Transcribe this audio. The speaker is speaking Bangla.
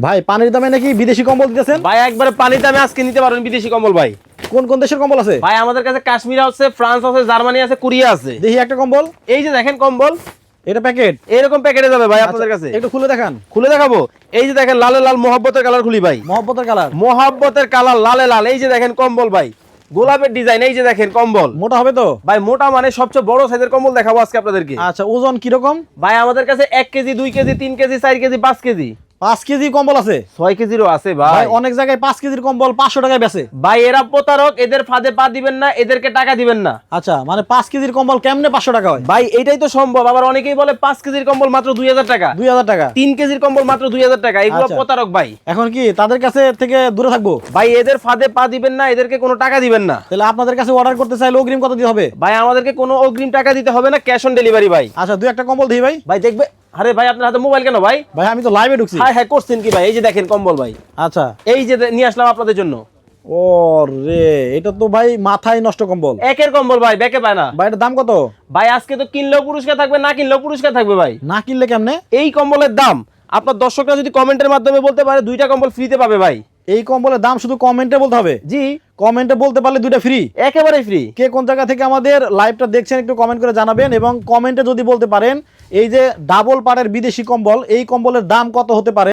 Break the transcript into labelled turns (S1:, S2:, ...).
S1: ভাই পানির দামে নাকি বিদেশি কম্বল দিতেছেন?
S2: ভাই একবারে পানির দামে আজকে নিতে পারবেন বিদেশি কম্বল ভাই।
S1: কোন কোন দেশের কম্বল আছে?
S2: ভাই আমাদের কাছে কাশ্মীর আছে, ফ্রান্স আছে, জার্মানি আছে, কোরিয়া আছে।
S1: দেখি একটা কম্বল।
S2: এই যে দেখেন কম্বল,
S1: এটা প্যাকেট
S2: এরকম প্যাকেটে যাবে ভাই আপনাদের কাছে।
S1: একটু খুলে দেখান।
S2: খুলে দেখাবো। এই যে দেখেন লালে লাল মোহাব্বতের কালার খুলি ভাই,
S1: মহব্বতের কালার,
S2: মোহাব্বতের কালার লালে লাল। এই যে দেখেন কম্বল ভাই, গোলাপের ডিজাইন। এই যে দেখেন কম্বল
S1: মোটা হবে তো?
S2: ভাই মোটা মানে সবচেয়ে বড় সাইজের কম্বল দেখাবো আজকে আপনাদেরকে।
S1: আচ্ছা, ওজন কিরকম?
S2: ভাই আমাদের কাছে 1 KG 2 KG 3 KG 4 KG 5 KG
S1: 5 KG কম্বল আছে?
S2: 6 কেজিরও আছে
S1: ভাই
S2: ভাই।
S1: অনেক জায়গায় 5 কেজির কম্বল 500 টাকায় বেচে।
S2: ভাই এরা প্রতারক, এদের ফাঁদে পা দিবেন না, এদেরকে টাকা দিবেন না।
S1: আচ্ছা, মানে 5 কেজির কম্বল কেমনে 500 টাকা হয়?
S2: ভাই এইটাই তো সম্ভব। আবার অনেকেই বলে 5 কেজির কম্বল মাত্র 2000 টাকা,
S1: 2000 টাকা।
S2: 3 কেজির কম্বল মাত্র 2000 টাকা। এগুলো
S1: আচ্ছা।
S2: প্রতারক ভাই।
S1: এখন কি তাদের কাছে থেকে দূরে থাকবো?
S2: ভাই এদের ফাঁদে পা দিবেন না, এদেরকে কোনো টাকা দিবেন না।
S1: তাহলে আপনাদের কাছে অর্ডার করতে চাইলে অগ্রিম কত দিতে হবে?
S2: ভাই আমাদেরকে কোনো অগ্রিম টাকা দিতে হবে না, ক্যাশ অন ডেলিভারি ভাই।
S1: আচ্ছা, দুই একটা কম্বল দিই ভাই।
S2: ভাই দেখবে, আরে ভাই আপনার হাতে মোবাইল কেন ভাই?
S1: ভাই আমি তো লাইভে ঢুকছি।
S2: হ্যাঁ হ্যাঁ করছেন কি ভাই? এই যে দেখেন কম্বল ভাই,
S1: আচ্ছা।
S2: এই যে নিয়ে আসলাম আপনাদের জন্য।
S1: ও রে, এটা তো ভাই মাথায় নষ্ট কম্বল।
S2: একের কম্বল ভাই, বেকে পায় না
S1: ভাই এটার দাম কত?
S2: ভাই। আজকে তো কিনলেও পুরস্কার থাকবে, না কিনলেও পুরস্কার থাকবে ভাই।
S1: না কিনলে কেমনে?
S2: এই কম্বলের দাম আপনার দর্শকরা যদি কমেন্টের মাধ্যমে বলতে পারে 2টা কম্বল ফ্রিতে পাবে ভাই।
S1: এই কম্বলের দাম শুধু কমেন্টে বলতে হবে?
S2: জি
S1: কমেন্টে বলতে পারলে 2টা ফ্রি?
S2: একেবারে ফ্রি।
S1: কে কোন জায়গা থেকে আমাদের লাইভটা দেখছেন একটু কমেন্ট করে জানাবেন, এবং কমেন্টে যদি বলতে পারেন এই যে ডাবল পাড়ের বিদেশি কম্বল, এই কম্বলের দাম কত হতে পারে।